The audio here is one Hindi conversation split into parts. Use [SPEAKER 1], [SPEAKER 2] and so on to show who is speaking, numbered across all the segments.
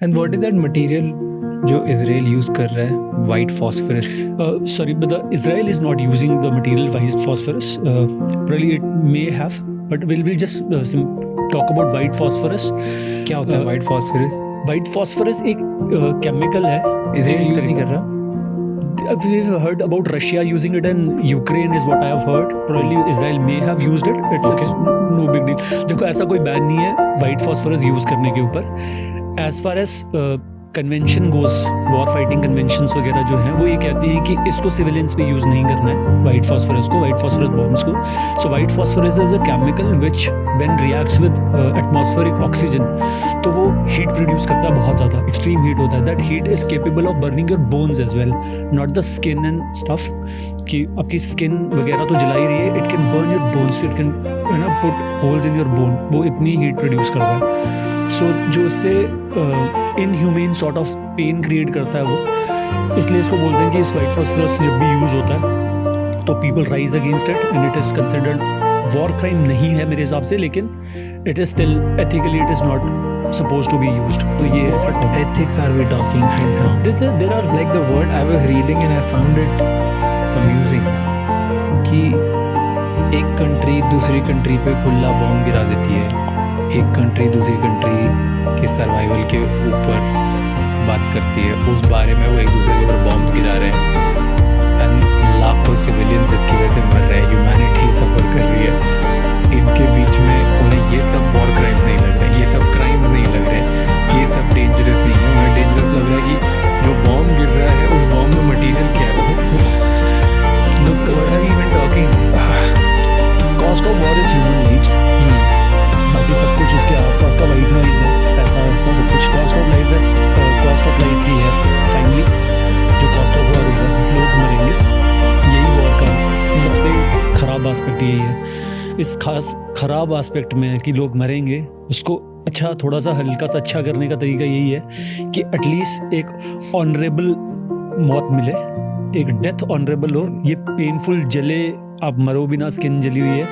[SPEAKER 1] And what is that material जो इजराइल यूज कर रहा है, white phosphorus?
[SPEAKER 2] Sorry, but Israel is not using the material white phosphorus. Probably it may have, but we'll just talk about white phosphorus.
[SPEAKER 1] क्या होता है वाइट फॉस्फोरस?
[SPEAKER 2] White phosphorus एक केमिकल है.
[SPEAKER 1] इजराइल यूज नहीं कर रहा?
[SPEAKER 2] We've heard about Russia using it and Ukraine is what I have heard. Probably Israel may have used it. It's no big deal. देखो ऐसा कोई बैन नहीं है वाइट फॉस्फोरस यूज करने के ऊपर. As far as convention goes, war fighting conventions वगैरह जो हैं वो ये कहती हैं कि इसको सिविलियंस पे यूज़ नहीं करना है, वाइट फॉस्फोरस को, वाइट फॉस्फोरस बॉम्ब्स को. So white phosphorus is a chemical which when reacts with atmospheric oxygen तो वो हीट प्रोड्यूस करता है बहुत ज़्यादा, एक्सट्रीम हीट होता है. That heat is capable of burning your bones as well, not the skin and stuff. कि आपकी स्किन वगैरह तो जला ही रही है, it can burn your bones, it can put holes in your bone. वो इतनी हीट प्रोड्यूस करता है. सो जो उससे inhumane sort of pain create करता है वो, इसलिए इसको बोलते हैं कि इस वाइट फॉस्फोरस जब भी यूज़ होता है तो people rise against it and it is considered war crime नहीं है मेरे हिसाब से, लेकिन it is still ethically it is not suppose to be used. तो ये है sir.
[SPEAKER 1] Ethics are we talking right now?
[SPEAKER 2] There are
[SPEAKER 1] Like the word I was reading and I found it amusing कि एक कंट्री दूसरी कंट्री पे खुला बॉम्ब गिरा देती है, एक कंट्री दूसरी कंट्री के सर्वाइवल के ऊपर बात करती है, उस बारे में वो एक दूसरे के ऊपर बॉम्ब गिरा रहे हैं एंड लाखों सिविलियंस इसकी वजह से मर रहे हैं, ह्यूमैनिटी सफ़र कर रही है. इनके बीच में उन्हें ये सब वॉर क्राइम्स नहीं लग रहे, ये सब क्राइम्स नहीं लग रहे, ये सब डेंजरस नहीं है. उन्हें डेंजरस लग रहा है कि जो बॉम्ब गिर रहा है उस बॉम्ब में मटीरियल क्या है.
[SPEAKER 2] look,
[SPEAKER 1] What are we even talking?
[SPEAKER 2] cost of war is human lives. बाकी सब कुछ उसके आसपास का वाइट नॉइज है, पैसा वैसा सब कुछ. कॉस्ट ऑफ लाइफ है, कॉस्ट ऑफ लाइफ ही है फाइनली. जो कॉस्ट ऑफ वॉर होगा, लोग मरेंगे, यही वॉर का सबसे ख़राब एस्पेक्ट यही है. इस खास ख़राब एस्पेक्ट में कि लोग मरेंगे, उसको अच्छा थोड़ा सा हल्का सा अच्छा करने का तरीका यही है कि एटलीस्ट एक ऑनरेबल मौत मिले, एक डेथ ऑनरेबल हो. ये पेनफुल जले, आप मरो भी ना, स्किन जली हुई है,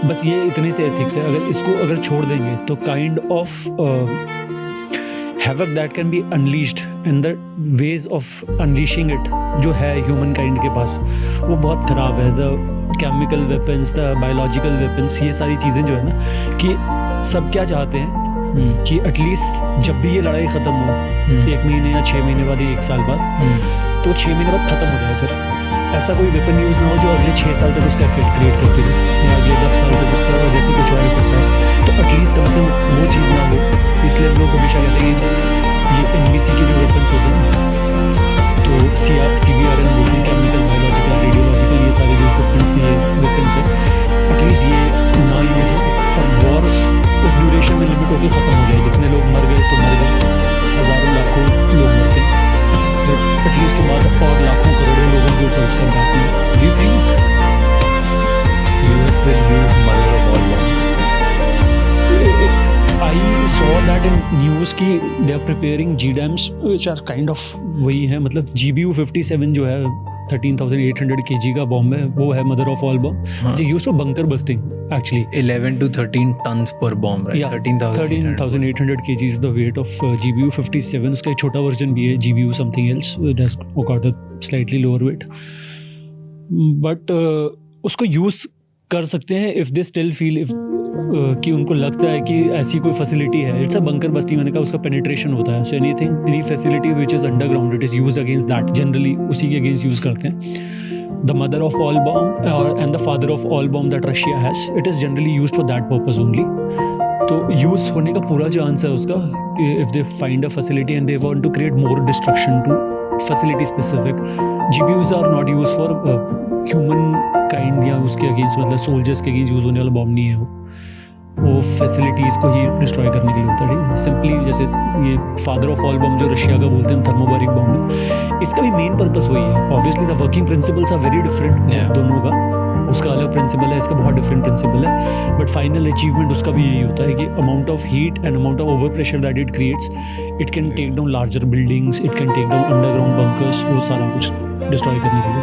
[SPEAKER 2] बस ये इतने से एथिक्स है. अगर इसको अगर छोड़ देंगे तो kind of havoc that can be unleashed and the ways of unleashing it जो है ह्यूमन काइंड के पास, वो बहुत ख़राब है. The chemical weapons, the biological weapons, ये सारी चीज़ें जो है ना, कि सब क्या चाहते हैं कि एटलीस्ट जब भी ये लड़ाई ख़त्म हो, 1 महीने या 6 महीने बाद या 1 साल बाद, तो 6 महीने बाद ख़त्म हो जाए. फिर ऐसा कोई वेपन यूज़ ना हो जो अगले 6 साल तक उसका इफेक्ट क्रिएट करते रहे, या अगले 10 साल तक उसका वजह से कुछ और इफेक्ट है. तो एटलीस्ट कम से कम वो चीज़ ना हो. इसलिए हम लोग हमेशा कहते हैं कि ये NBC के जो वेपन्स होते हैं, तो CBRN बोलते हैं, केमिकल, बायोलॉजिकल, रेडियोलॉजिकल, ये सारे जो इक्विपमेंट ये वेपन्स है, एटलीस्ट ये ना यूज़ हो और वॉर उस ड्यूरेशन में लिमिट होकर ख़त्म हो जाए. जितने लोग मर गए तो मर गए, हज़ारों लाखों लोग मर गए, बट एटलीस्ट के बाद और लाखों करोड़ों लोगों के ऊपर उसका इम्पैक्ट नहीं.
[SPEAKER 1] Do you think US will use mother of all bombs?
[SPEAKER 2] I saw that in news कि they are preparing GDAMs which are kind of वही है, मतलब GBU-57 जो है 13,800 kg का बॉम्ब है, वो है मदर ऑफ ऑल बॉम्ब. जो use for bunker busting actually.
[SPEAKER 1] 11 to 13 tons per bomb, right?
[SPEAKER 2] Yeah,
[SPEAKER 1] 13,800
[SPEAKER 2] kg is the weight of GBU-57. उसका एक छोटा वर्जन भी है, GBU something else, it has got a slightly lower weight. But उसको यूज़ कर सकते हैं if they still feel कि उनको लगता है कि ऐसी कोई फैसिलिटी है. इट्स अ बंकर बस्टिंग, मैंने कहा उसका पेनिट्रेशन होता है. So any facility which is underground it is used against that. Generally उसी के अगेंस्ट यूज़ करते हैं. The mother of all bomb and the father of all bomb that Russia has, it is generally used for that purpose only. तो यूज़ होने का पूरा चांस है उसका if they find a facility and they want to create more destruction to facility specific. GBUs are not use for human kind या उसके अगेंस्ट, मतलब सोल्जर्स के अगेंस्ट यूज़ होने वाला बॉम्ब नहीं है वो फैसिलिटीज़ को ही डिस्ट्रॉय करने के लिए होता है. सिंपली जैसे ये फादर ऑफ ऑल बॉम्ब जो रशिया का बोलते हैं, थर्मोबारिक बॉम्ब, इसका भी मेन पर्पस वही है. Obviously the working principles are very different दोनों का. उसका अलग प्रिंसिपल है, इसका बहुत डिफरेंट प्रिंसिपल है, बट फाइनल अचीवमेंट उसका भी यही होता है कि amount of heat and amount of over pressure that it creates, it can take down larger buildings, it can take down underground bunkers, वो सारा कुछ डिस्ट्रॉय करने के लिए.